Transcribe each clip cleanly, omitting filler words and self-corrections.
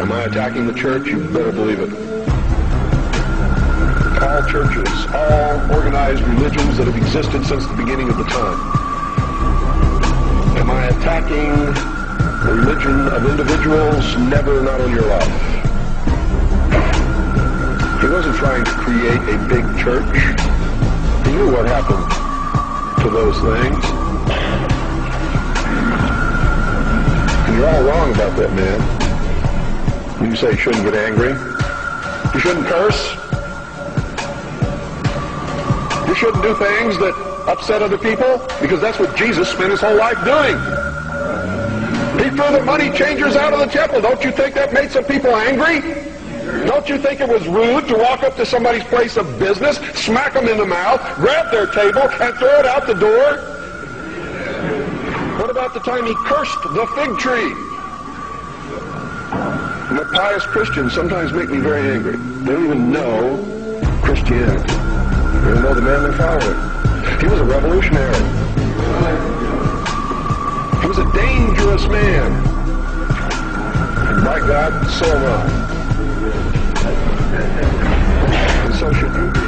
Am I attacking the church? You better believe it. All churches, all organized religions that have existed since the beginning of the time. Am I attacking the religion of individuals? Never, not in your life. He wasn't trying to create a big church. He knew what happened to those things. And you're all wrong about that, man. When you say you shouldn't get angry, you shouldn't curse, you shouldn't do things that upset other people, because that's what Jesus spent his whole life doing. He threw the money changers out of the temple. Don't you think that made some people angry? Don't you think it was rude to walk up to somebody's place of business, smack them in the mouth, grab their table, and throw it out the door? What about the time he cursed the fig tree? And the pious Christians sometimes make me very angry. They don't even know Christianity. They don't know the man they're following. He was a revolutionary. He was a dangerous man. And by God, so am I. And so should you be.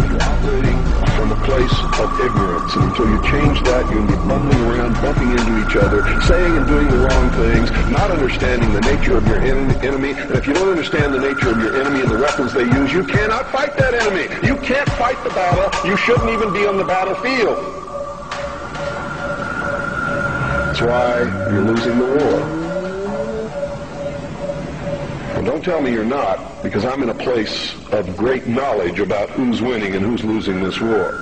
You're operating from a place of ignorance. And until you change that, you're going to be bumbling around, bumping into each other, saying and doing the wrong things, not understanding the nature of your enemy. And if you don't understand the nature of your enemy and the weapons they use, you cannot fight that enemy. You can't fight the battle. You shouldn't even be on the battlefield. That's why you're losing the war. And don't tell me you're not, because I'm in a place of great knowledge about who's winning and who's losing this war.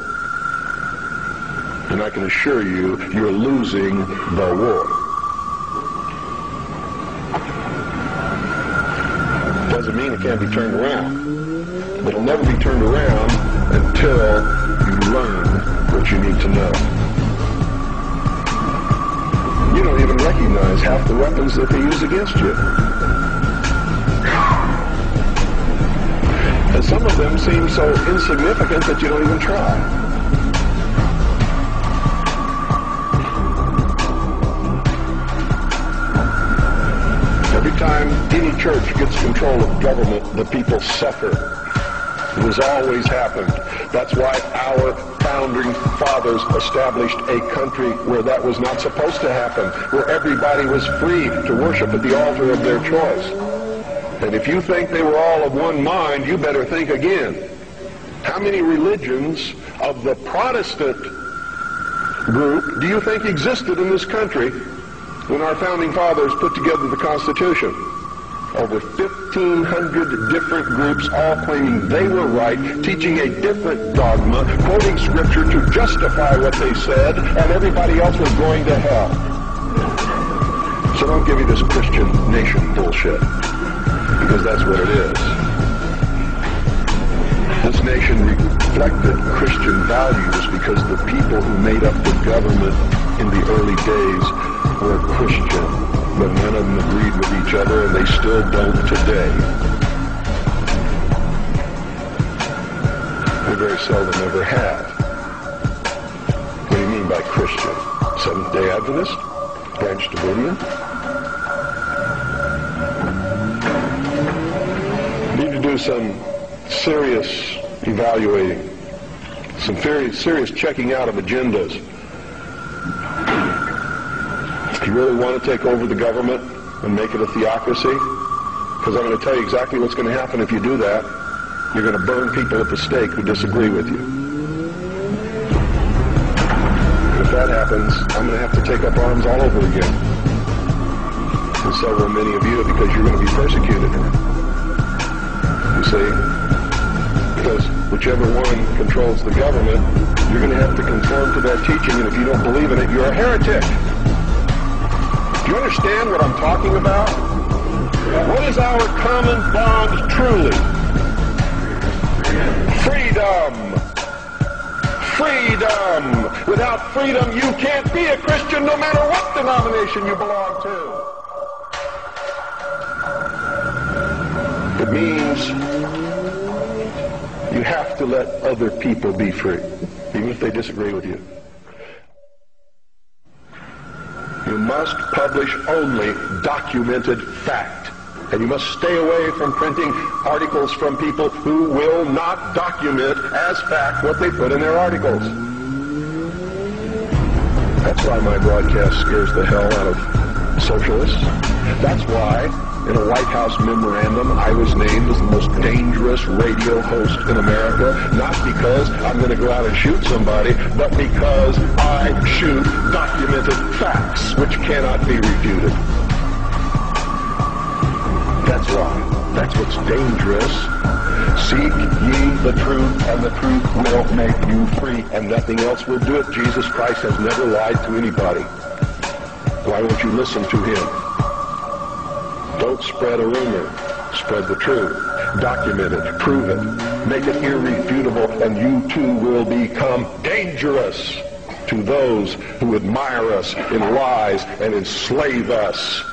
And I can assure you, you're losing the war. Doesn't mean it can't be turned around. But it'll never be turned around until you learn what you need to know. You don't even recognize half the weapons that they use against you. And some of them seem so insignificant that you don't even try. Every time any church gets control of government, the people suffer. It has always happened. That's why our founding fathers established a country where that was not supposed to happen, where everybody was free to worship at the altar of their choice. And if you think they were all of one mind, you better think again. How many religions of the Protestant group do you think existed in this country when our founding fathers put together the Constitution? Over 1,500 different groups, all claiming they were right, teaching a different dogma, quoting Scripture to justify what they said, and everybody else was going to hell. So don't give me this Christian nation bullshit, because that's what it is. This nation reflected Christian values because the people who made up the government in the early days were Christian. But none of them agreed with each other, and they still don't today. They very seldom ever have. What do you mean by Christian? Seventh-day Adventist? Branch Davidian? Need to do some serious evaluating, some serious checking out of agendas. If you really want to take over the government and make it a theocracy, because I'm going to tell you exactly what's going to happen if you do that. You're going to burn people at the stake who disagree with you. And if that happens, I'm going to have to take up arms all over again. And so will many of you, because you're going to be persecuted. You see? Because whichever one controls the government, you're going to have to conform to that teaching, and if you don't believe in it, you're a heretic. Do you understand what I'm talking about? What is our common bond truly? Freedom. Freedom. Without freedom, you can't be a Christian no matter what denomination you belong to. It means you have to let other people be free, even if they disagree with you. You must publish only documented fact. And you must stay away from printing articles from people who will not document as fact what they put in their articles. That's why my broadcast scares the hell out of socialists. That's why, in a White House memorandum, I was named as the most dangerous radio host in America, not because I'm going to go out and shoot somebody, but because I shoot documented facts which cannot be refuted. That's why. That's what's dangerous. Seek ye the truth, and the truth will make you free, and nothing else will do it. Jesus Christ has never lied to anybody. Why won't you listen to him? Don't spread a rumor. Spread the truth. Document it. Prove it. Make it irrefutable, and you too will become dangerous to those who admire us in lies and enslave us.